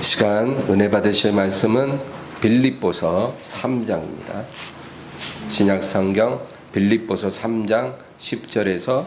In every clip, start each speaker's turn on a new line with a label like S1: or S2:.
S1: 시간 은혜 받으실 말씀은 빌립보서 3장입니다. 신약 성경 빌립보서 3장 10절에서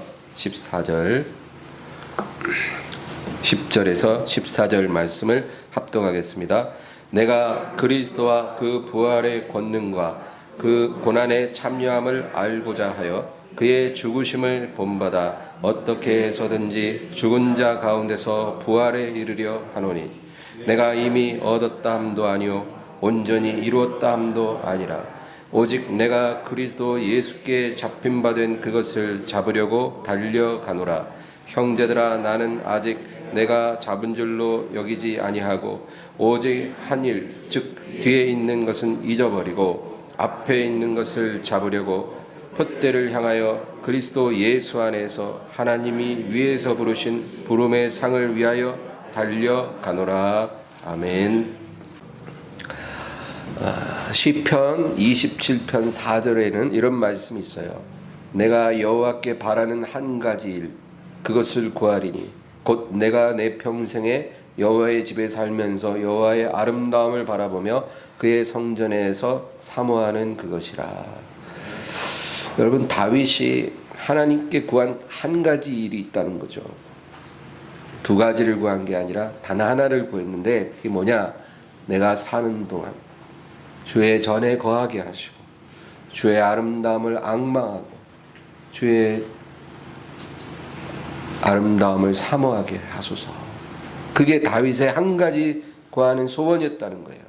S1: 14절 말씀을 합독하겠습니다. 내가 그리스도와 그 부활의 권능과 그 고난의 참여함을 알고자 하여 그의 죽으심을 본받아 어떻게 해서든지 죽은 자 가운데서 부활에 이르려 하노니 내가 이미 얻었다 함도 아니요 온전히 이루었다 함도 아니라 오직 내가 그리스도 예수께 잡힌 바 된 그것을 잡으려고 달려가노라. 형제들아, 나는 아직 내가 잡은 줄로 여기지 아니하고 오직 한 일, 즉 뒤에 있는 것은 잊어버리고 앞에 있는 것을 잡으려고 푯대를 향하여 그리스도 예수 안에서 하나님이 위에서 부르신 부름의 상을 위하여 달려가노라. 아멘. 시편 27편 4절에는 이런 말씀이 있어요. 내가 여호와께 바라는 한 가지 일, 그것을 구하리니 곧 내가 내 평생에 여호와의 집에 살면서 여호와의 아름다움을 바라보며 그의 성전에서 사모하는 그것이라. 여러분, 다윗이 하나님께 구한 한 가지 일이 있다는 거죠. 두 가지를 구한 게 아니라 단 하나를 구했는데, 그게 뭐냐? 내가 사는 동안 주의 전에 거하게 하시고 주의 아름다움을 앙망하고 주의 아름다움을 사모하게 하소서. 그게 다윗의 한 가지 구하는 소원이었다는 거예요.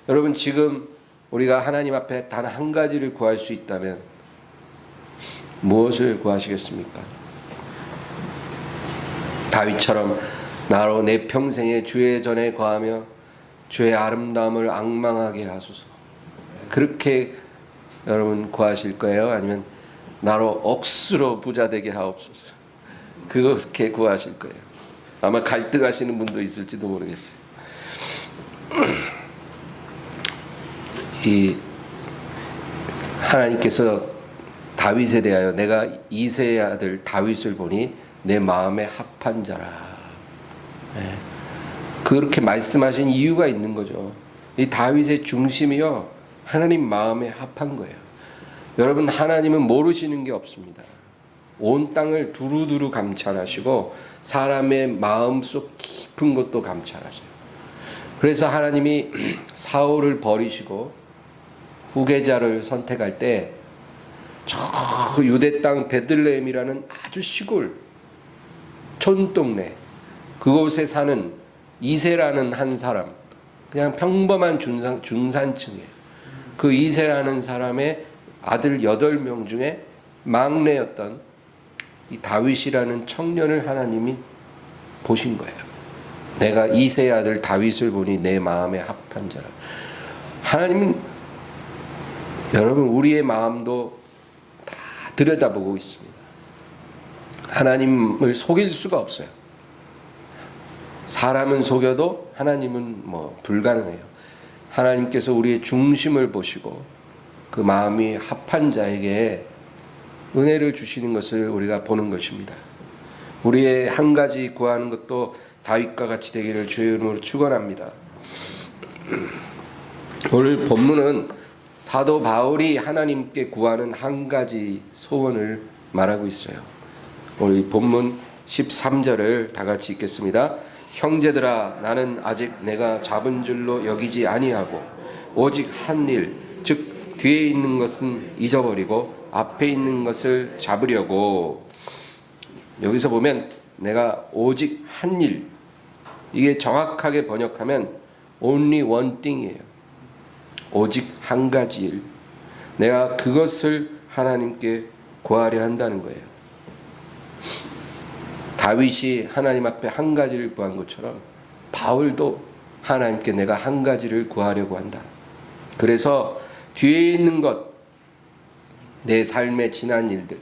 S1: 여러분, 지금 우리가 하나님 앞에 단 한 가지를 구할 수 있다면 무엇을 구하시겠습니까? 다윗처럼 나로 내 평생에 주의 전에 거하며 주의 아름다움을 앙망하게 하소서. 그렇게 여러분 구하실 거예요? 아니면 나로 억수로 부자 되게 하옵소서. 그렇게 구하실 거예요. 아마 갈등하시는 분도 있을지도 모르겠어요. 이 하나님께서 다윗에 대하여 내가 이새의 아들 다윗을 보니 내 마음에 합한 자라. 그렇게 말씀하신 이유가 있는 거죠. 이 다윗의 중심이요, 하나님 마음에 합한 거예요. 여러분, 하나님은 모르시는 게 없습니다. 온 땅을 두루두루 감찰하시고 사람의 마음속 깊은 것도 감찰하세요. 그래서 하나님이 사울을 버리시고 후계자를 선택할 때 저 유대 땅 베들레헴이라는 아주 시골 촌동네, 그곳에 사는 이새라는 한 사람, 그냥 평범한 중산층이에요. 그 이새라는 사람의 아들 8명 중에 막내였던 이 다윗이라는 청년을 하나님이 보신 거예요. 내가 이새의 아들 다윗을 보니 내 마음에 합한 자라. 하나님은 여러분, 우리의 마음도 다 들여다보고 있습니다. 하나님을 속일 수가 없어요. 사람은 속여도 하나님은 불가능해요. 하나님께서 우리의 중심을 보시고 그 마음이 합한 자에게 은혜를 주시는 것을 우리가 보는 것입니다. 우리의 한 가지 구하는 것도 다윗과 같이 되기를 주의 이름으로 축원합니다. 오늘 본문은 사도 바울이 하나님께 구하는 한 가지 소원을 말하고 있어요. 우리 본문 13절을 다 같이 읽겠습니다. 형제들아, 나는 아직 내가 잡은 줄로 여기지 아니하고 오직 한 일, 즉 뒤에 있는 것은 잊어버리고 앞에 있는 것을 잡으려고. 여기서 보면 내가 오직 한 일, 이게 정확하게 번역하면 only one thing이에요. 오직 한 가지 일, 내가 그것을 하나님께 구하려 한다는 거예요. 다윗이 하나님 앞에 한 가지를 구한 것처럼 바울도 하나님께 내가 한 가지를 구하려고 한다. 그래서 뒤에 있는 것, 내 삶의 지난 일들,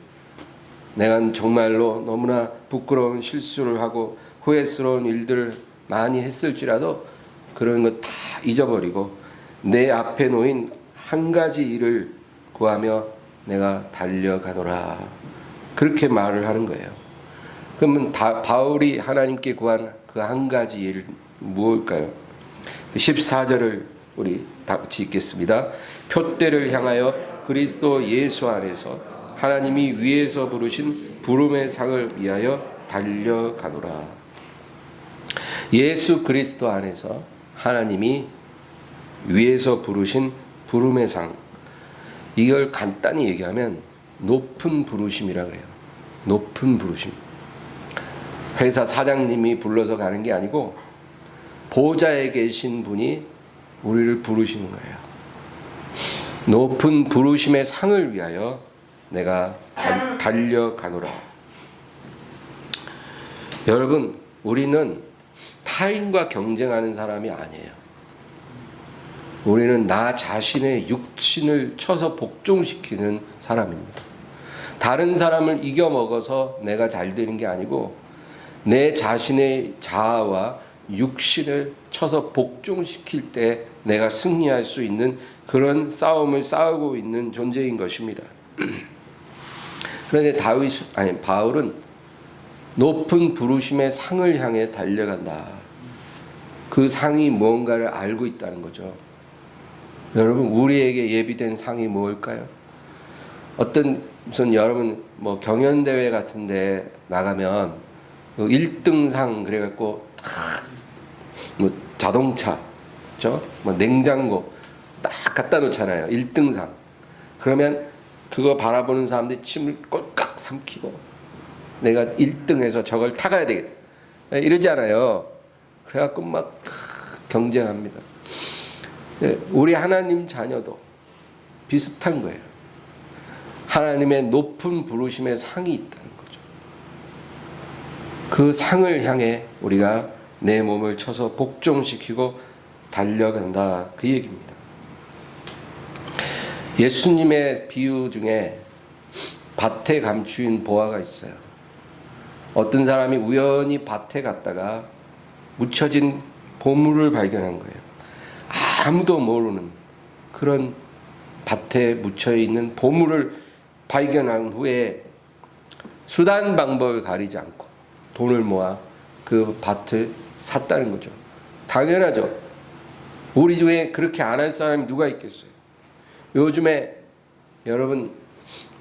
S1: 내가 정말로 너무나 부끄러운 실수를 하고 후회스러운 일들을 많이 했을지라도 그런 것 다 잊어버리고 내 앞에 놓인 한 가지 일을 구하며 내가 달려가노라. 그렇게 말을 하는 거예요. 그러면 바울이 하나님께 구한 그 한 가지 일 무엇일까요? 14절을 우리 다 같이 읽겠습니다. 표대를 향하여 그리스도 예수 안에서 하나님이 위에서 부르신 부름의 상을 위하여 달려가노라. 예수 그리스도 안에서 하나님이 위에서 부르신 부름의 상, 이걸 간단히 얘기하면 높은 부르심이라 그래요. 높은 부르심. 회사 사장님이 불러서 가는 게 아니고 보좌에 계신 분이 우리를 부르시는 거예요. 높은 부르심의 상을 위하여 내가 달려가노라. 여러분, 우리는 타인과 경쟁하는 사람이 아니에요. 우리는 나 자신의 육신을 쳐서 복종시키는 사람입니다. 다른 사람을 이겨먹어서 내가 잘 되는 게 아니고 내 자신의 자아와 육신을 쳐서 복종시킬 때 내가 승리할 수 있는 그런 싸움을 싸우고 있는 존재인 것입니다. 그런데 바울은 높은 부르심의 상을 향해 달려간다. 그 상이 무언가를 알고 있다는 거죠. 여러분, 우리에게 예비된 상이 무엇일까요? 무슨 여러분 경연대회 같은데 나가면 1등상 그래갖고 자동차, 그렇죠? 냉장고 딱 갖다 놓잖아요. 1등상. 그러면 그거 바라보는 사람들이 침을 꼴깍 삼키고 내가 1등해서 저걸 타가야 되겠다 이러잖아요. 그래갖고 막 경쟁합니다. 우리 하나님 자녀도 비슷한 거예요. 하나님의 높은 부르심의 상이 있다는 거죠. 그 상을 향해 우리가 내 몸을 쳐서 복종시키고 달려간다, 그 얘기입니다. 예수님의 비유 중에 밭에 감추인 보화가 있어요. 어떤 사람이 우연히 밭에 갔다가 묻혀진 보물을 발견한 거예요. 아무도 모르는 그런 밭에 묻혀있는 보물을 발견한 후에 수단 방법을 가리지 않고 돈을 모아 그 밭을 샀다는 거죠. 당연하죠. 우리 중에 그렇게 안 할 사람이 누가 있겠어요. 요즘에 여러분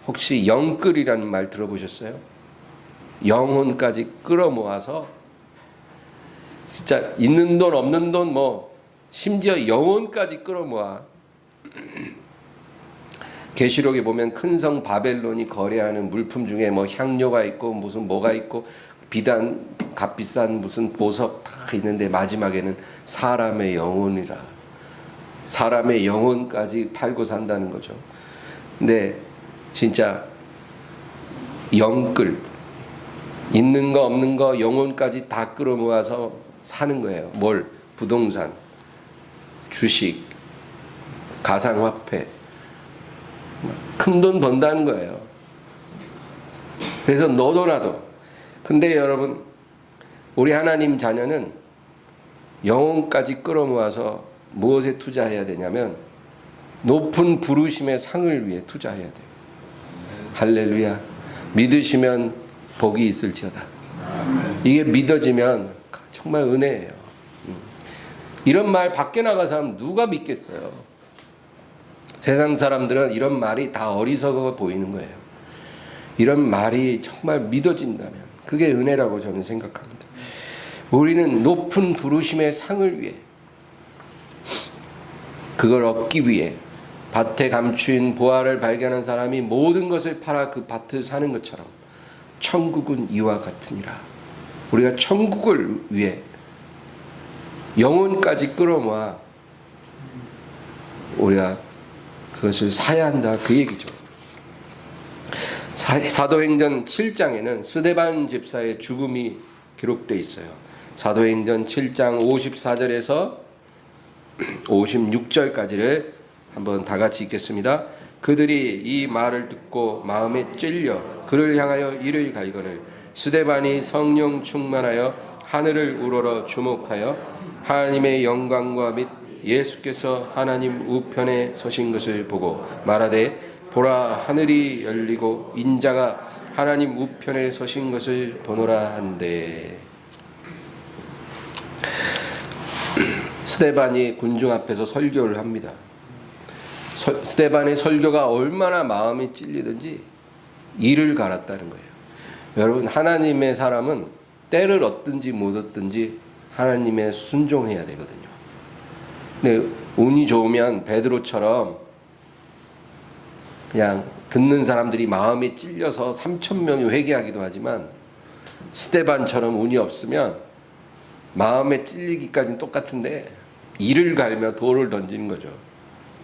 S1: 혹시 영끌이라는 말 들어보셨어요? 영혼까지 끌어모아서 진짜 있는 돈 없는 돈 심지어 영혼까지 끌어모아. 계시록에 보면 큰 성 바벨론이 거래하는 물품 중에 향료가 있고 무슨 뭐가 있고 비단 값비싼 무슨 보석 다 있는데 마지막에는 사람의 영혼이라. 사람의 영혼까지 팔고 산다는 거죠. 근데 진짜 영끌, 있는 거 없는 거 영혼까지 다 끌어모아서 사는 거예요. 뭘? 부동산, 주식, 가상화폐, 큰 돈 번다는 거예요. 그래서 너도 나도. 근데 여러분, 우리 하나님 자녀는 영혼까지 끌어모아서 무엇에 투자해야 되냐면 높은 부르심의 상을 위해 투자해야 돼요. 할렐루야. 믿으시면 복이 있을지어다. 이게 믿어지면 정말 은혜예요. 이런 말 밖에 나가서 하면 누가 믿겠어요? 세상 사람들은 이런 말이 다 어리석어 보이는 거예요. 이런 말이 정말 믿어진다면 그게 은혜라고 저는 생각합니다. 우리는 높은 부르심의 상을 위해, 그걸 얻기 위해 밭에 감추인 보화를 발견한 사람이 모든 것을 팔아 그 밭을 사는 것처럼 천국은 이와 같으니라. 우리가 천국을 위해 영혼까지 끌어모아 우리가 그것을 사야 한다, 그 얘기죠. 사도행전 7장에는 스데반 집사의 죽음이 기록되어 있어요. 사도행전 7장 54절에서 56절까지를 한번 다 같이 읽겠습니다. 그들이 이 말을 듣고 마음에 찔려 그를 향하여 이를 갈거늘 스데반이 성령 충만하여 하늘을 우러러 주목하여 하나님의 영광과 및 예수께서 하나님 우편에 서신 것을 보고 말하되 보라, 하늘이 열리고 인자가 하나님 우편에 서신 것을 보노라 한대. 스데반이 군중 앞에서 설교를 합니다. 스데반의 설교가 얼마나 마음이 찔리든지 이를 갈았다는 거예요. 여러분, 하나님의 사람은 때를 얻든지 못 얻든지 하나님의 순종해야 되거든요. 근데 운이 좋으면 베드로처럼 그냥 듣는 사람들이 마음이 찔려서 3,000명이 회개하기도 하지만, 스데반처럼 운이 없으면 마음에 찔리기까지는 똑같은데 이를 갈며 돌을 던지는 거죠.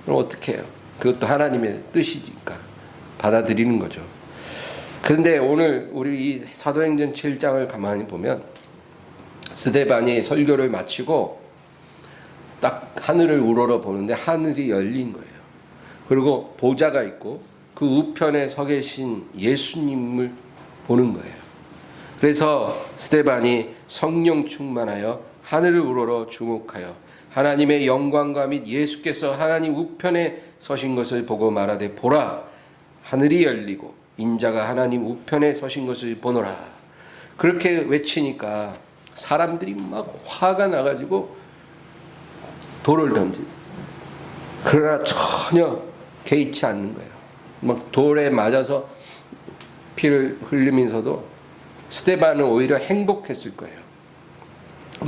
S1: 그럼 어떻게 해요? 그것도 하나님의 뜻이니까 받아들이는 거죠. 그런데 오늘 우리 이 사도행전 7장을 가만히 보면 스데반이 설교를 마치고 딱 하늘을 우러러 보는데 하늘이 열린 거예요. 그리고 보좌가 있고 그 우편에 서 계신 예수님을 보는 거예요. 그래서 스데반이 성령 충만하여 하늘을 우러러 주목하여 하나님의 영광과 및 예수께서 하나님 우편에 서신 것을 보고 말하되, 보라, 하늘이 열리고 인자가 하나님 우편에 서신 것을 보노라. 그렇게 외치니까 사람들이 막 화가 나가지고 돌을 던지. 그러나 전혀 개의치 않는 거예요. 막 돌에 맞아서 피를 흘리면서도 스데반은 오히려 행복했을 거예요.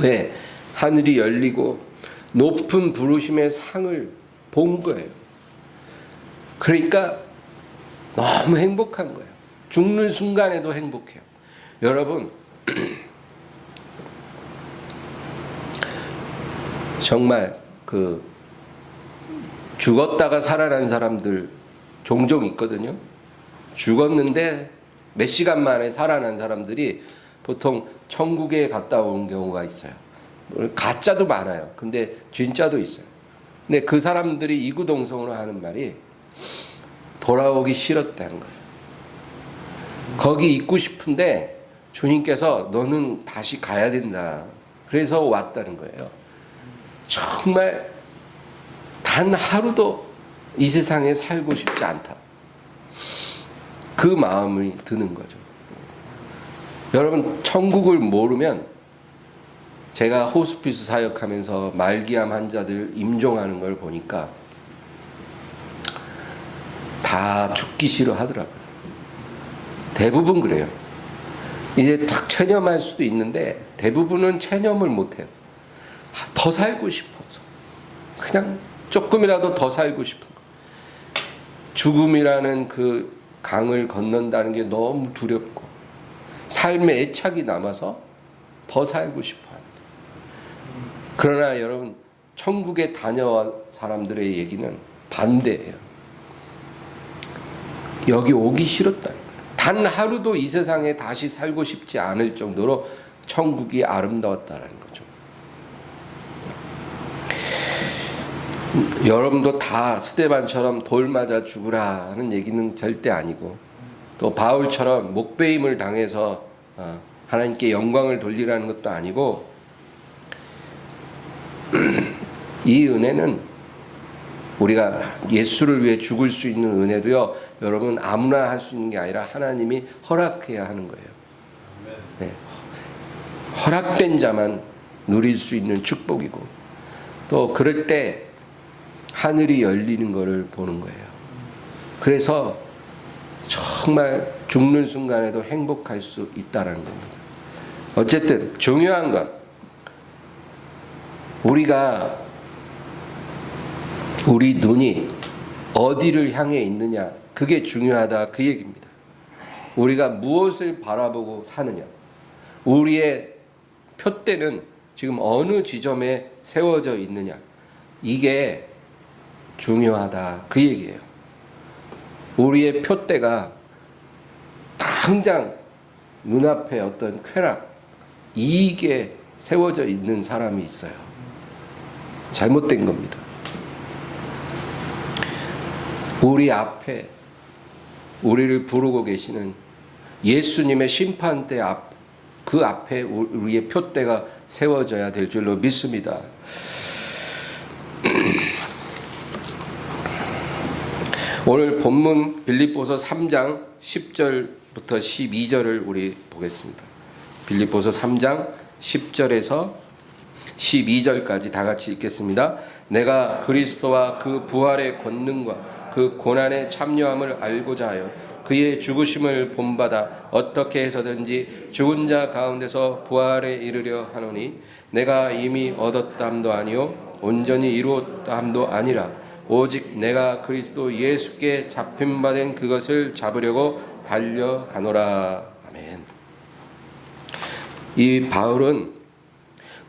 S1: 왜? 하늘이 열리고 높은 부르심의 상을 본 거예요. 그러니까 너무 행복한 거예요. 죽는 순간에도 행복해요. 여러분, 정말 죽었다가 살아난 사람들 종종 있거든요. 죽었는데 몇 시간 만에 살아난 사람들이 보통 천국에 갔다 온 경우가 있어요. 가짜도 많아요. 근데 진짜도 있어요. 근데 그 사람들이 이구동성으로 하는 말이 돌아오기 싫었다는 거예요. 거기 있고 싶은데 주님께서 너는 다시 가야 된다. 그래서 왔다는 거예요. 정말 단 하루도 이 세상에 살고 싶지 않다. 그 마음이 드는 거죠. 여러분, 천국을 모르면, 제가 호스피스 사역하면서 말기암 환자들 임종하는 걸 보니까 다 죽기 싫어하더라고요. 대부분 그래요. 이제 탁 체념할 수도 있는데 대부분은 체념을 못해요. 더 살고 싶어서, 그냥 조금이라도 더 살고 싶은 거. 죽음이라는 그 강을 건넌다는 게 너무 두렵고 삶에 애착이 남아서 더 살고 싶어 합니다. 그러나 여러분, 천국에 다녀온 사람들의 얘기는 반대예요. 여기 오기 싫었다. 단 하루도 이 세상에 다시 살고 싶지 않을 정도로 천국이 아름다웠다는 거죠. 여러분도 다 스데반처럼 돌 맞아 죽으라 하는 얘기는 절대 아니고, 또 바울처럼 목베임을 당해서 하나님께 영광을 돌리라는 것도 아니고, 이 은혜는 우리가 예수를 위해 죽을 수 있는 은혜도요, 여러분 아무나 할 수 있는 게 아니라 하나님이 허락해야 하는 거예요. 네. 허락된 자만 누릴 수 있는 축복이고, 또 그럴 때 하늘이 열리는 것을 보는 거예요. 그래서 정말 죽는 순간에도 행복할 수 있다는 겁니다. 어쨌든 중요한 건 우리 눈이 어디를 향해 있느냐, 그게 중요하다, 그 얘기입니다. 우리가 무엇을 바라보고 사느냐, 우리의 표대는 지금 어느 지점에 세워져 있느냐, 이게 중요하다, 그 얘기예요. 우리의 표대가 당장 눈앞에 어떤 쾌락, 이익에 세워져 있는 사람이 있어요. 잘못된 겁니다. 우리 앞에 우리를 부르고 계시는 예수님의 심판대 그 앞에 우리의 표대가 세워져야 될 줄로 믿습니다. 오늘 본문 빌립보서 3장 10절부터 12절을 우리 보겠습니다. 빌립보서 3장 10절에서 12절까지 다 같이 읽겠습니다. 내가 그리스도와 그 부활의 권능과 그 고난의 참여함을 알고자 하여 그의 죽으심을 본받아 어떻게 해서든지 죽은 자 가운데서 부활에 이르려 하노니 내가 이미 얻었담도 아니요 온전히 이루었담도 아니라 오직 내가 그리스도 예수께 잡힌 바 된 그것을 잡으려고 달려가노라. 아멘. 이 바울은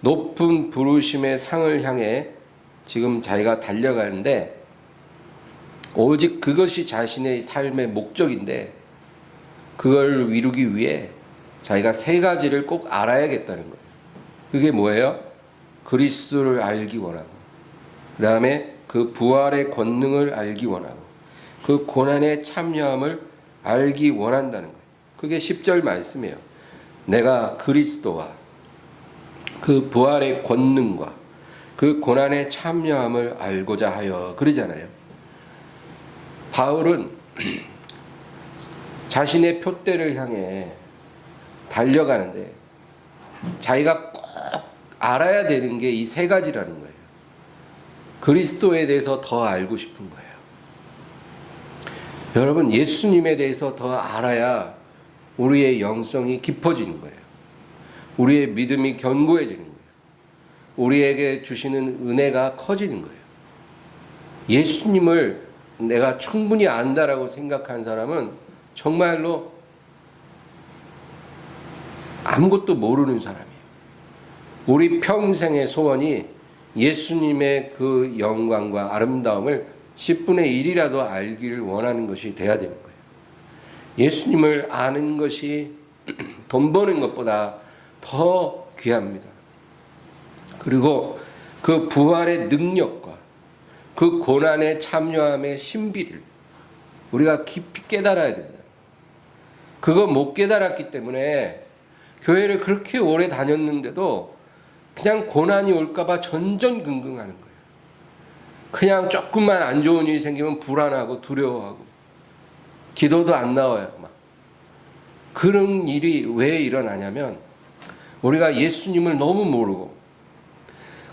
S1: 높은 부르심의 상을 향해 지금 자기가 달려가는데 오직 그것이 자신의 삶의 목적인데 그걸 이루기 위해 자기가 세 가지를 꼭 알아야겠다는 거예요. 그게 뭐예요? 그리스도를 알기 원하고, 그 다음에 그 부활의 권능을 알기 원하고, 그 고난의 참여함을 알기 원한다는 거예요. 그게 10절 말씀이에요. 내가 그리스도와 그 부활의 권능과 그 고난의 참여함을 알고자 하여 그러잖아요. 바울은 자신의 표대를 향해 달려가는데 자기가 꼭 알아야 되는 게 이 세 가지라는 거예요. 그리스도에 대해서 더 알고 싶은 거예요. 여러분, 예수님에 대해서 더 알아야 우리의 영성이 깊어지는 거예요. 우리의 믿음이 견고해지는 거예요. 우리에게 주시는 은혜가 커지는 거예요. 예수님을 내가 충분히 안다라고 생각한 사람은 정말로 아무것도 모르는 사람이에요. 우리 평생의 소원이 예수님의 그 영광과 아름다움을 10분의 1이라도 알기를 원하는 것이 돼야 되는 거예요. 예수님을 아는 것이 돈 버는 것보다 더 귀합니다. 그리고 그 부활의 능력과 그 고난의 참여함의 신비를 우리가 깊이 깨달아야 된다. 그거 못 깨달았기 때문에 교회를 그렇게 오래 다녔는데도 그냥 고난이 올까봐 전전긍긍하는 거예요. 그냥 조금만 안 좋은 일이 생기면 불안하고 두려워하고 기도도 안 나와요. 막 그런 일이 왜 일어나냐면 우리가 예수님을 너무 모르고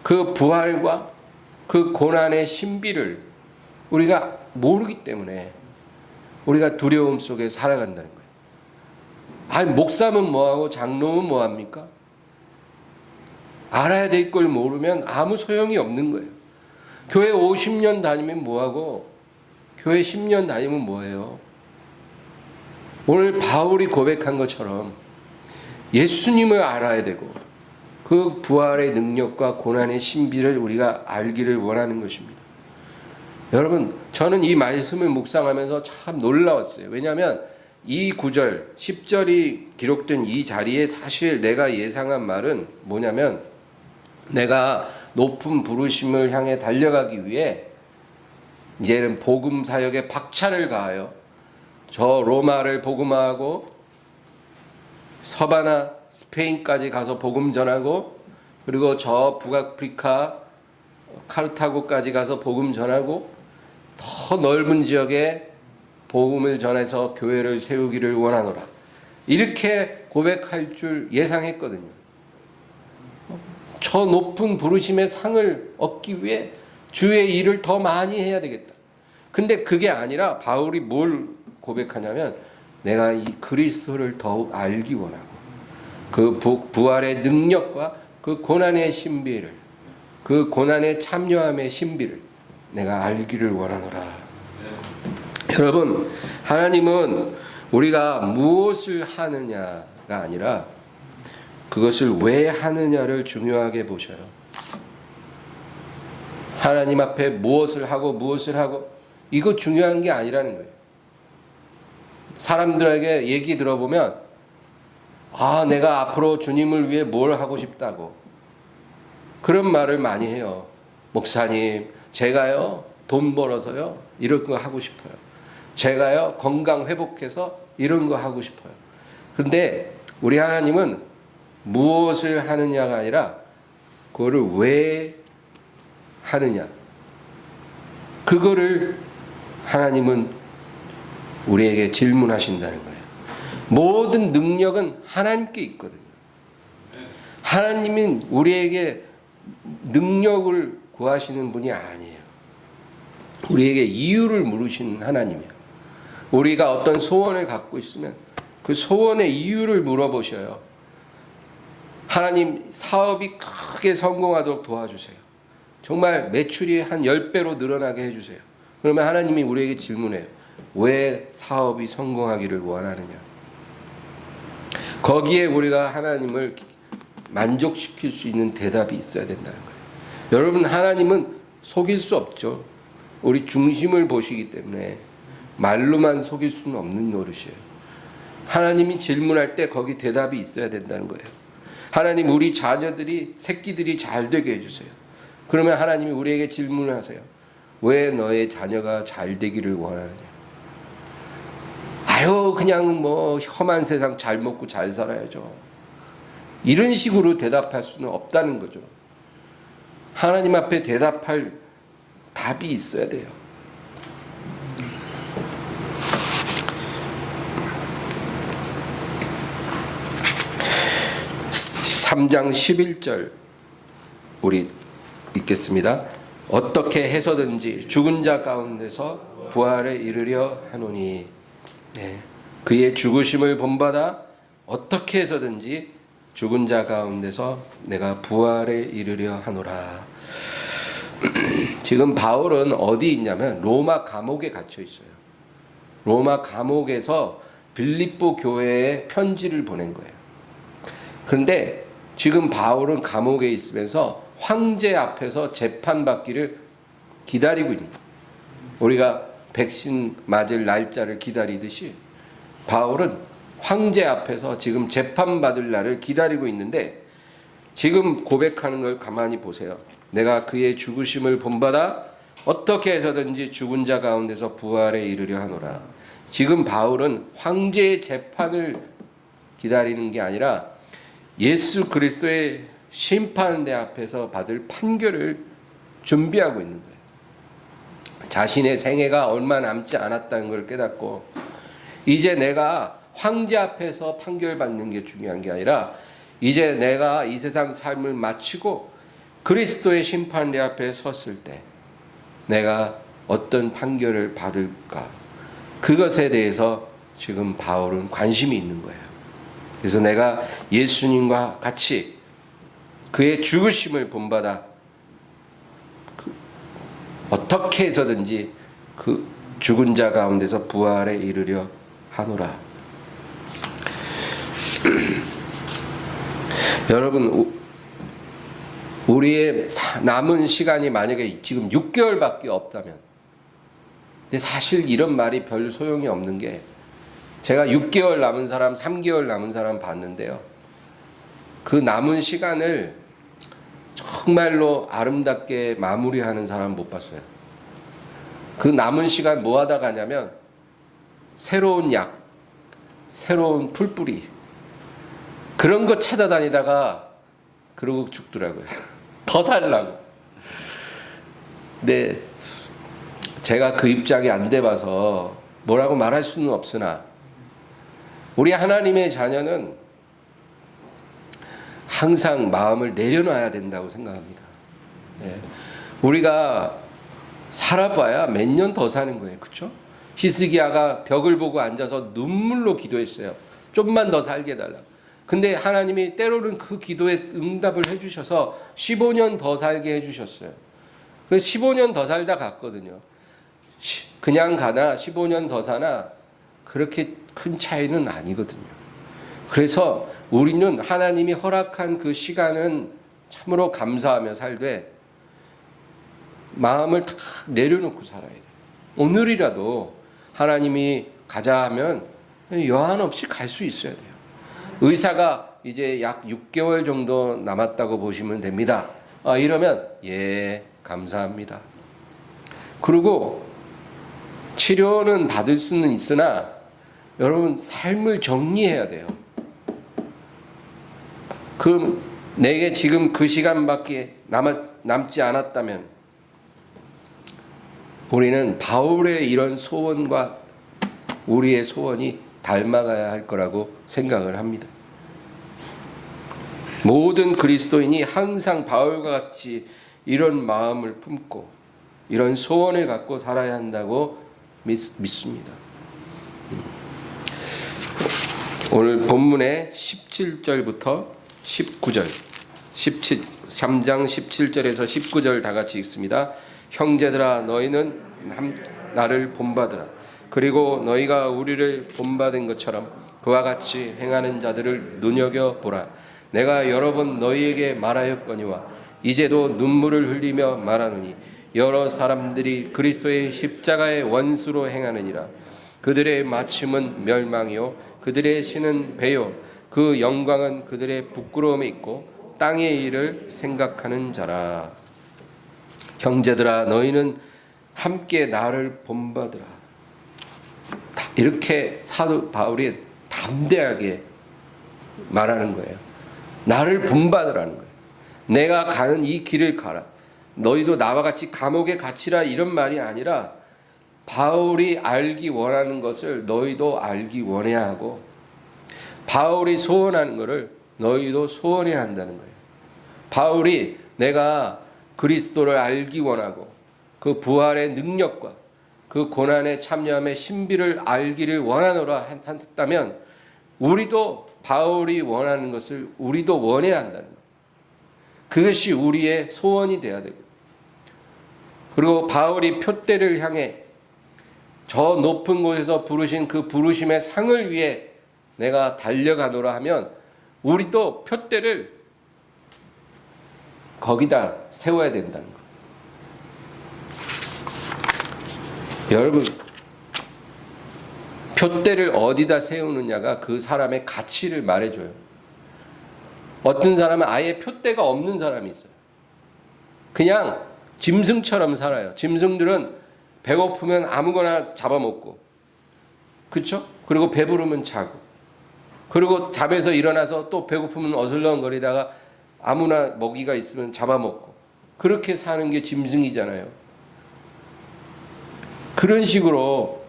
S1: 그 부활과 그 고난의 신비를 우리가 모르기 때문에 우리가 두려움 속에 살아간다는 거예요. 아니, 목사면 뭐하고 장로면 뭐합니까? 알아야 될 걸 모르면 아무 소용이 없는 거예요. 교회 50년 다니면 뭐하고 교회 10년 다니면 뭐예요? 오늘 바울이 고백한 것처럼 예수님을 알아야 되고 그 부활의 능력과 고난의 신비를 우리가 알기를 원하는 것입니다. 여러분, 저는 이 말씀을 묵상하면서 참 놀라웠어요. 왜냐하면 이 9절, 10절이 기록된 이 자리에 사실 내가 예상한 말은 뭐냐면 내가 높은 부르심을 향해 달려가기 위해 이제는 복음 사역에 박차를 가하여 저 로마를 복음화하고 서바나 스페인까지 가서 복음 전하고 그리고 저 북아프리카 카르타고까지 가서 복음 전하고 더 넓은 지역에 복음을 전해서 교회를 세우기를 원하노라. 이렇게 고백할 줄 예상했거든요. 저 높은 부르심의 상을 얻기 위해 주의 일을 더 많이 해야 되겠다. 근데 그게 아니라 바울이 뭘 고백하냐면 내가 이 그리스도를 더욱 알기 원하고 그 부활의 능력과 그 고난의 신비를, 그 고난의 참여함의 신비를 내가 알기를 원하노라. 여러분, 하나님은 우리가 무엇을 하느냐가 아니라 그것을 왜 하느냐를 중요하게 보셔요. 하나님 앞에 무엇을 하고 이거 중요한 게 아니라는 거예요. 사람들에게 얘기 들어보면 내가 앞으로 주님을 위해 뭘 하고 싶다고 그런 말을 많이 해요. 목사님, 제가요 돈 벌어서요 이런 거 하고 싶어요. 제가요 건강 회복해서 이런 거 하고 싶어요. 그런데 우리 하나님은 무엇을 하느냐가 아니라 그거를 왜 하느냐, 그거를 하나님은 우리에게 질문하신다는 거예요. 모든 능력은 하나님께 있거든요. 하나님은 우리에게 능력을 구하시는 분이 아니에요. 우리에게 이유를 물으시는 하나님이에요. 우리가 어떤 소원을 갖고 있으면 그 소원의 이유를 물어보셔요. 하나님, 사업이 크게 성공하도록 도와주세요. 정말 매출이 한 10배로 늘어나게 해주세요. 그러면 하나님이 우리에게 질문해요. 왜 사업이 성공하기를 원하느냐? 거기에 우리가 하나님을 만족시킬 수 있는 대답이 있어야 된다는 거예요. 여러분, 하나님은 속일 수 없죠. 우리 중심을 보시기 때문에 말로만 속일 수는 없는 노릇이에요. 하나님이 질문할 때 거기 대답이 있어야 된다는 거예요. 하나님, 우리 자녀들이, 새끼들이 잘 되게 해주세요. 그러면 하나님이 우리에게 질문을 하세요. 왜 너의 자녀가 잘 되기를 원하느냐? 아유, 그냥 뭐 험한 세상 잘 먹고 잘 살아야죠. 이런 식으로 대답할 수는 없다는 거죠. 하나님 앞에 대답할 답이 있어야 돼요. (3장 11절) 우리 읽겠습니다. 어떻게 해서든지 죽은 자 가운데서 부활에 이르려 하노니. 네. 그의 죽으심을 본받아 어떻게 해서든지 죽은 자 가운데서 내가 부활에 이르려 하노라. 지금 바울은 어디 있냐면 로마 감옥에 갇혀 있어요. 로마 감옥에서 빌립보 교회에 편지를 보낸 거예요. 그런데 지금 바울은 감옥에 있으면서 황제 앞에서 재판받기를 기다리고 있는 거예요. 우리가 백신 맞을 날짜를 기다리듯이 바울은 황제 앞에서 지금 재판받을 날을 기다리고 있는데, 지금 고백하는 걸 가만히 보세요. 내가 그의 죽으심을 본받아 어떻게 해서든지 죽은 자 가운데서 부활에 이르려 하노라. 지금 바울은 황제의 재판을 기다리는 게 아니라 예수 그리스도의 심판대 앞에서 받을 판결을 준비하고 있는 거예요. 자신의 생애가 얼마 남지 않았다는 걸 깨닫고, 이제 내가 황제 앞에서 판결받는 게 중요한 게 아니라 이제 내가 이 세상 삶을 마치고 그리스도의 심판대 앞에 섰을 때 내가 어떤 판결을 받을까, 그것에 대해서 지금 바울은 관심이 있는 거예요. 그래서 내가 예수님과 같이 그의 죽으심을 본받아 어떻게 해서든지 그 죽은 자 가운데서 부활에 이르려 하노라. 여러분, 우리의 남은 시간이 만약에 지금 6개월밖에 없다면, 근데 사실 이런 말이 별 소용이 없는 게, 제가 6개월 남은 사람, 3개월 남은 사람 봤는데요, 그 남은 시간을 정말로 아름답게 마무리하는 사람 못 봤어요. 그 남은 시간 뭐 하다 가냐면 새로운 약, 새로운 풀뿌리, 그런 거 찾아다니다가 그러고 죽더라고요. 더 살라고. 근데 제가 그 입장이 안 돼봐서 뭐라고 말할 수는 없으나, 우리 하나님의 자녀는 항상 마음을 내려놔야 된다고 생각합니다. 예. 우리가 살아봐야 몇 년 더 사는 거예요. 그렇죠? 히스기야가 벽을 보고 앉아서 눈물로 기도했어요. 좀만 더 살게 해달라. 근데 하나님이 때로는 그 기도에 응답을 해주셔서 15년 더 살게 해주셨어요. 그래서 15년 더 살다 갔거든요. 그냥 가나 15년 더 사나 그렇게 큰 차이는 아니거든요. 그래서 우리는 하나님이 허락한 그 시간은 참으로 감사하며 살되 마음을 탁 내려놓고 살아야 돼요. 오늘이라도 하나님이 가자 하면 여한 없이 갈 수 있어야 돼요. 의사가 이제 약 6개월 정도 남았다고 보시면 됩니다. 이러면 예, 감사합니다. 그리고 치료는 받을 수는 있으나 여러분, 삶을 정리해야 돼요. 그럼 내게 지금 그 시간밖에 남지 않았다면 우리는 바울의 이런 소원과 우리의 소원이 닮아가야 할 거라고 생각을 합니다. 모든 그리스도인이 항상 바울과 같이 이런 마음을 품고 이런 소원을 갖고 살아야 한다고 믿습니다. 오늘 본문의 17절부터 19절 3장 17절에서 19절 다 같이 읽습니다. 형제들아 너희는 나를 본받으라. 그리고 너희가 우리를 본받은 것처럼 그와 같이 행하는 자들을 눈여겨보라. 내가 여러 번 너희에게 말하였거니와 이제도 눈물을 흘리며 말하노니 여러 사람들이 그리스도의 십자가의 원수로 행하느니라. 그들의 마침은 멸망이요 그들의 신은 배요 그 영광은 그들의 부끄러움에 있고 땅의 일을 생각하는 자라. 형제들아 너희는 함께 나를 본받으라. 이렇게 사도 바울이 담대하게 말하는 거예요. 나를 본받으라는 거예요. 내가 가는 이 길을 가라. 너희도 나와 같이 감옥에 갇히라 이런 말이 아니라 바울이 알기 원하는 것을 너희도 알기 원해야 하고 바울이 소원하는 것을 너희도 소원해야 한다는 거예요. 바울이 내가 그리스도를 알기 원하고 그 부활의 능력과 그 고난의 참여함의 신비를 알기를 원하노라 했다면 우리도 바울이 원하는 것을 우리도 원해야 한다는 거예요. 그것이 우리의 소원이 되어야 되고 그리고 바울이 표대를 향해 저 높은 곳에서 부르신 그 부르심의 상을 위해 내가 달려가노라 하면 우리도 표대를 거기다 세워야 된다는 거예요. 여러분 표대를 어디다 세우느냐가 그 사람의 가치를 말해줘요. 어떤 사람은 아예 표대가 없는 사람이 있어요. 그냥 짐승처럼 살아요. 짐승들은 배고프면 아무거나 잡아먹고 그렇죠? 그리고 배부르면 자고 그리고 잠에서 일어나서 또 배고프면 어슬렁거리다가 아무나 먹이가 있으면 잡아먹고 그렇게 사는 게 짐승이잖아요. 그런 식으로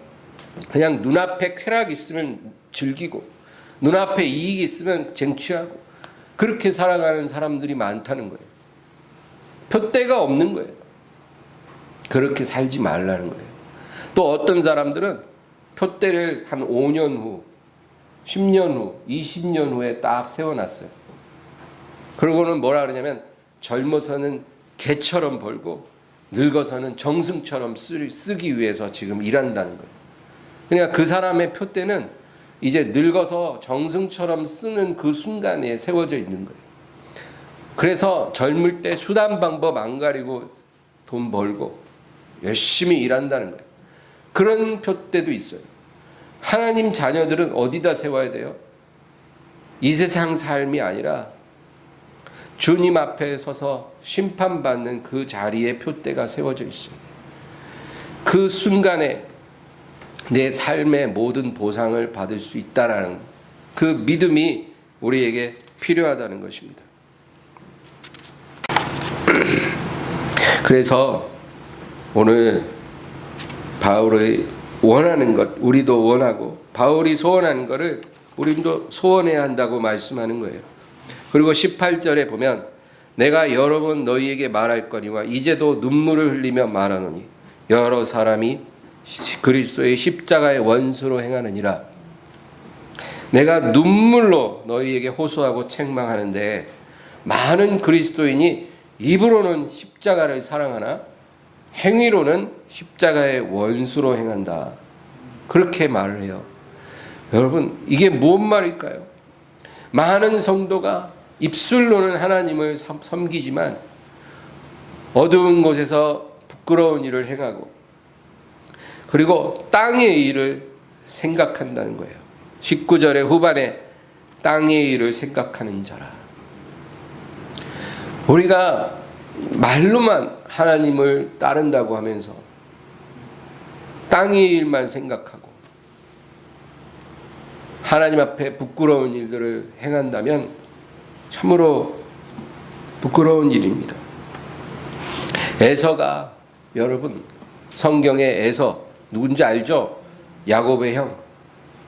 S1: 그냥 눈앞에 쾌락이 있으면 즐기고 눈앞에 이익이 있으면 쟁취하고 그렇게 살아가는 사람들이 많다는 거예요. 표대가 없는 거예요. 그렇게 살지 말라는 거예요. 또 어떤 사람들은 표대를 한 5년 후, 10년 후, 20년 후에 딱 세워놨어요. 그러고는 뭐라 그러냐면 젊어서는 개처럼 벌고 늙어서는 정승처럼 쓰기 위해서 지금 일한다는 거예요. 그러니까 그 사람의 표대는 이제 늙어서 정승처럼 쓰는 그 순간에 세워져 있는 거예요. 그래서 젊을 때 수단 방법 안 가리고 돈 벌고 열심히 일한다는 거예요. 그런 표대도 있어요. 하나님 자녀들은 어디다 세워야 돼요? 이 세상 삶이 아니라 주님 앞에 서서 심판받는 그 자리에 표대가 세워져 있어요. 그 순간에 내 삶의 모든 보상을 받을 수 있다라는 그 믿음이 우리에게 필요하다는 것입니다. 그래서 오늘 바울이 원하는 것 우리도 원하고 바울이 소원하는 것을 우리도 소원해야 한다고 말씀하는 거예요. 그리고 18절에 보면 내가 여러 번 너희에게 말할거니와 이제도 눈물을 흘리며 말하노니 여러 사람이 그리스도의 십자가의 원수로 행하느니라. 내가 눈물로 너희에게 호소하고 책망하는데 많은 그리스도인이 입으로는 십자가를 사랑하나 행위로는 십자가의 원수로 행한다. 그렇게 말을 해요. 여러분 이게 뭔 말일까요? 많은 성도가 입술로는 하나님을 섬기지만 어두운 곳에서 부끄러운 일을 행하고 그리고 땅의 일을 생각한다는 거예요. 19절의 후반에 땅의 일을 생각하는 자라. 우리가 말로만 하나님을 따른다고 하면서 땅의 일만 생각하고 하나님 앞에 부끄러운 일들을 행한다면 참으로 부끄러운 일입니다. 에서가 여러분 성경의 에서 누군지 알죠? 야곱의 형.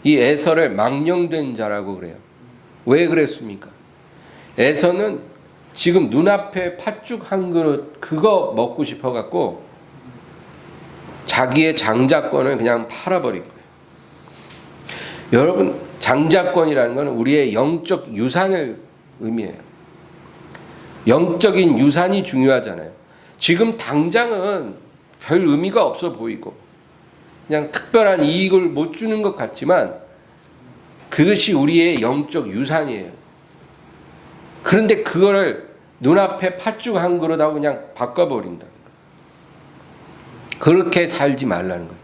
S1: 이 에서를 망령된 자라고 그래요. 왜 그랬습니까? 에서는 지금 눈앞에 팥죽 한 그릇 그거 먹고 싶어 갖고 자기의 장자권을 그냥 팔아버린 거예요. 여러분, 장자권이라는 것은 우리의 영적 유산을 의미해요. 영적인 유산이 중요하잖아요. 지금 당장은 별 의미가 없어 보이고 그냥 특별한 이익을 못 주는 것 같지만 그것이 우리의 영적 유산이에요. 그런데 그거를 눈앞에 팥죽 한 그릇하고 그냥 바꿔버린다는 거예요. 그렇게 살지 말라는 거예요.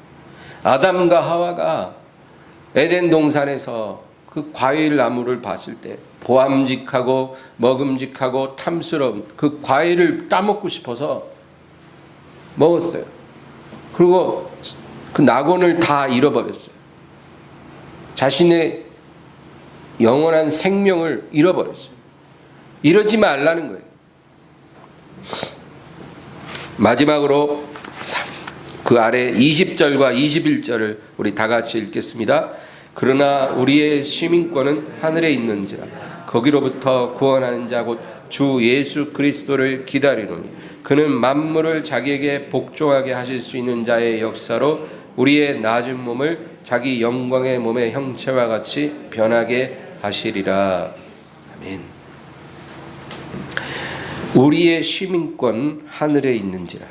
S1: 아담과 하와가 에덴 동산에서 그 과일 나무를 봤을 때 보암직하고 먹음직하고 탐스러운 그 과일을 따먹고 싶어서 먹었어요. 그리고 그 낙원을 다 잃어버렸어요. 자신의 영원한 생명을 잃어버렸어요. 이러지 말라는 거예요. 마지막으로 그 아래 20절과 21절을 우리 다 같이 읽겠습니다. 그러나 우리의 시민권은 하늘에 있는지라 거기로부터 구원하는 자 곧 주 예수 그리스도를 기다리노니 그는 만물을 자기에게 복종하게 하실 수 있는 자의 역사로 우리의 낮은 몸을 자기 영광의 몸의 형체와 같이 변하게 하시리라. 아멘. 우리의 시민권 하늘에 있는지라.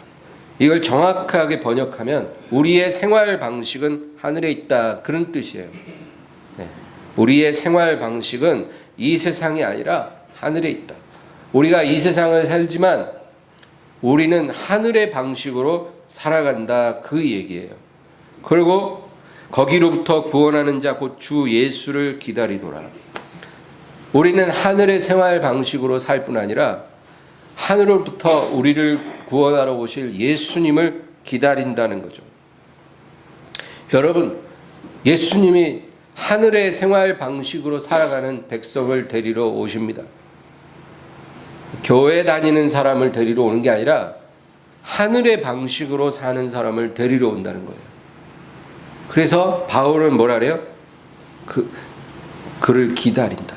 S1: 이걸 정확하게 번역하면 우리의 생활 방식은 하늘에 있다, 그런 뜻이에요. 우리의 생활 방식은 이 세상이 아니라 하늘에 있다. 우리가 이 세상을 살지만 우리는 하늘의 방식으로 살아간다, 그 얘기예요. 그리고 거기로부터 구원하는 자 곧 주 예수를 기다리노라. 우리는 하늘의 생활 방식으로 살 뿐 아니라 하늘로부터 우리를 구원하러 오실 예수님을 기다린다는 거죠. 여러분, 예수님이 하늘의 생활 방식으로 살아가는 백성을 데리러 오십니다. 교회 다니는 사람을 데리러 오는 게 아니라 하늘의 방식으로 사는 사람을 데리러 온다는 거예요. 그래서 바울은 뭐라 그래요? 그를 기다린다.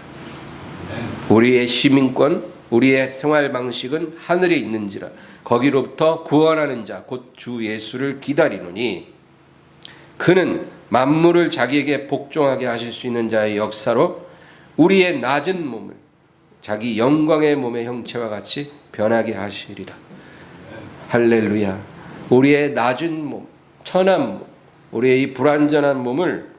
S1: 우리의 시민권, 우리의 생활 방식은 하늘에 있는지라 거기로부터 구원하는 자 곧 주 예수를 기다리노니 그는 만물을 자기에게 복종하게 하실 수 있는 자의 역사로 우리의 낮은 몸을 자기 영광의 몸의 형체와 같이 변하게 하시리라. 할렐루야. 우리의 낮은 몸, 천한 몸, 우리의 이 불완전한 몸을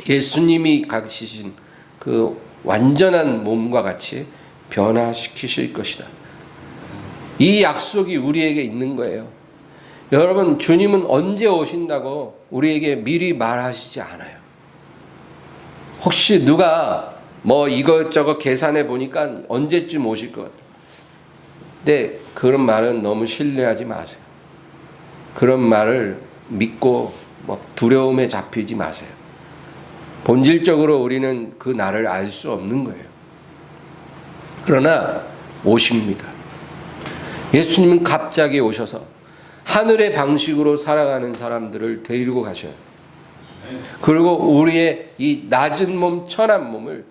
S1: 예수님이 가지신 그 완전한 몸과 같이 변화시키실 것이다. 이 약속이 우리에게 있는 거예요. 여러분, 주님은 언제 오신다고 우리에게 미리 말하시지 않아요. 혹시 누가 뭐 이것저것 계산해 보니까 언제쯤 오실 것 같아요. 근데 그런 말은 너무 신뢰하지 마세요. 그런 말을 믿고 두려움에 잡히지 마세요. 본질적으로 우리는 그 날을 알 수 없는 거예요. 그러나 오십니다. 예수님은 갑자기 오셔서 하늘의 방식으로 살아가는 사람들을 데리고 가셔요. 그리고 우리의 이 낮은 몸, 천한 몸을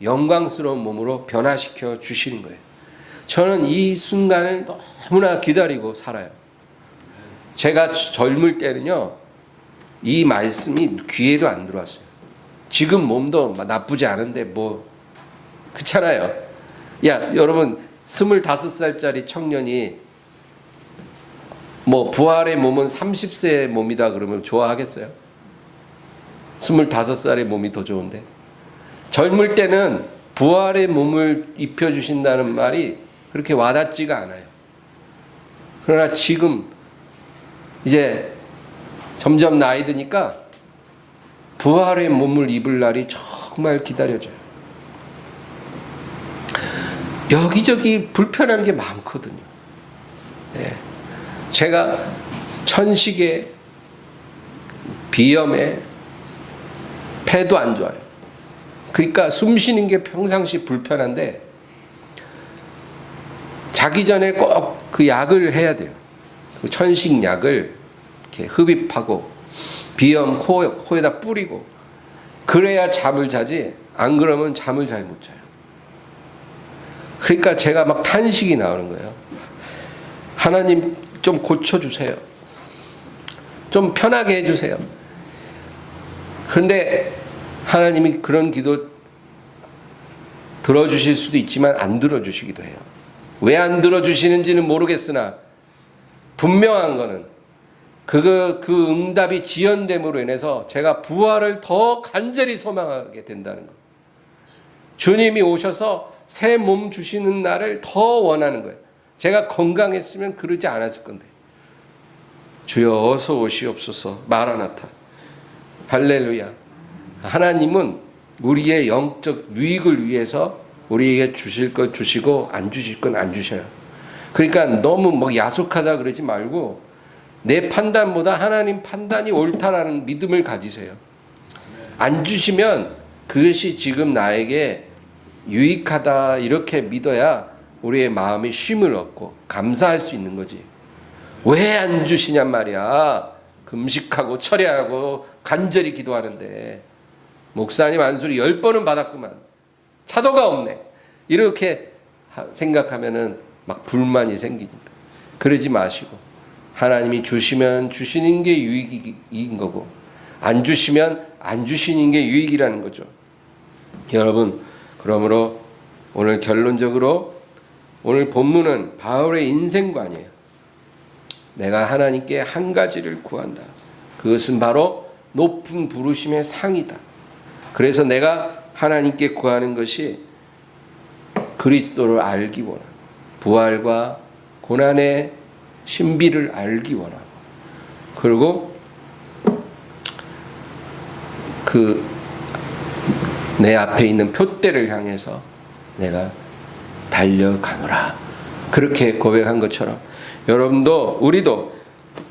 S1: 영광스러운 몸으로 변화시켜 주시는 거예요. 저는 이 순간을 너무나 기다리고 살아요. 제가 젊을 때는요, 이 말씀이 귀에도 안 들어왔어요. 지금 몸도 나쁘지 않은데 그렇잖아요. 야, 여러분 25살짜리 청년이 부활의 몸은 30세의 몸이다 그러면 좋아하겠어요? 25살의 몸이 더 좋은데. 젊을 때는 부활의 몸을 입혀주신다는 말이 그렇게 와닿지가 않아요. 그러나 지금 이제 점점 나이 드니까 부활의 몸을 입을 날이 정말 기다려져요. 여기저기 불편한 게 많거든요. 예. 제가 천식에, 비염에, 폐도 안 좋아요. 그러니까 숨 쉬는 게 평상시 불편한데 자기 전에 꼭 그 약을 해야 돼요. 그 천식 약을 이렇게 흡입하고 비염 코에다 뿌리고 그래야 잠을 자지, 안 그러면 잠을 잘 못 자요. 그러니까 제가 막 탄식이 나오는 거예요. 하나님 좀 고쳐주세요. 좀 편하게 해주세요. 그런데 하나님이 그런 기도 들어주실 수도 있지만 안 들어주시기도 해요. 왜 안 들어주시는지는 모르겠으나 분명한 거는 그 응답이 지연됨으로 인해서 제가 부활을 더 간절히 소망하게 된다는 거. 주님이 오셔서 새 몸 주시는 날을 더 원하는 거예요. 제가 건강했으면 그러지 않았을 건데. 주여 어서 오시옵소서. 마라나타. 할렐루야. 하나님은 우리의 영적 유익을 위해서 우리에게 주실 것 주시고 안 주실 건 안 주셔요. 그러니까 너무 뭐 야속하다 그러지 말고 내 판단보다 하나님 판단이 옳다라는 믿음을 가지세요. 안 주시면 그것이 지금 나에게 유익하다 이렇게 믿어야 우리의 마음이 쉼을 얻고 감사할 수 있는 거지. 왜 안 주시냔 말이야. 금식하고 철야하고 간절히 기도하는데 목사님 안수리 10번은 받았구만. 차도가 없네. 이렇게 생각하면은 막 불만이 생기니까. 그러지 마시고 하나님이 주시면 주시는 게 유익인 거고 안 주시면 안 주시는 게 유익이라는 거죠. 여러분, 그러므로 오늘 결론적으로 오늘 본문은 바울의 인생관이에요. 내가 하나님께 한 가지를 구한다. 그것은 바로 높은 부르심의 상이다. 그래서 내가 하나님께 구하는 것이 그리스도를 알기 원하고 부활과 고난의 신비를 알기 원하고 그리고 내 앞에 있는 표대를 향해서 내가 달려가노라. 그렇게 고백한 것처럼 여러분도 우리도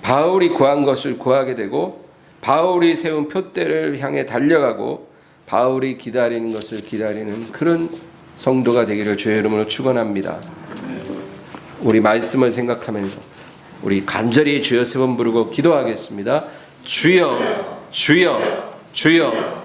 S1: 바울이 구한 것을 구하게 되고 바울이 세운 표대를 향해 달려가고 바울이 기다리는 것을 기다리는 그런 성도가 되기를 주의 이름으로 축원합니다. 우리 말씀을 생각하면서 우리 간절히 주여 세 번 부르고 기도하겠습니다. 주여, 주여, 주여.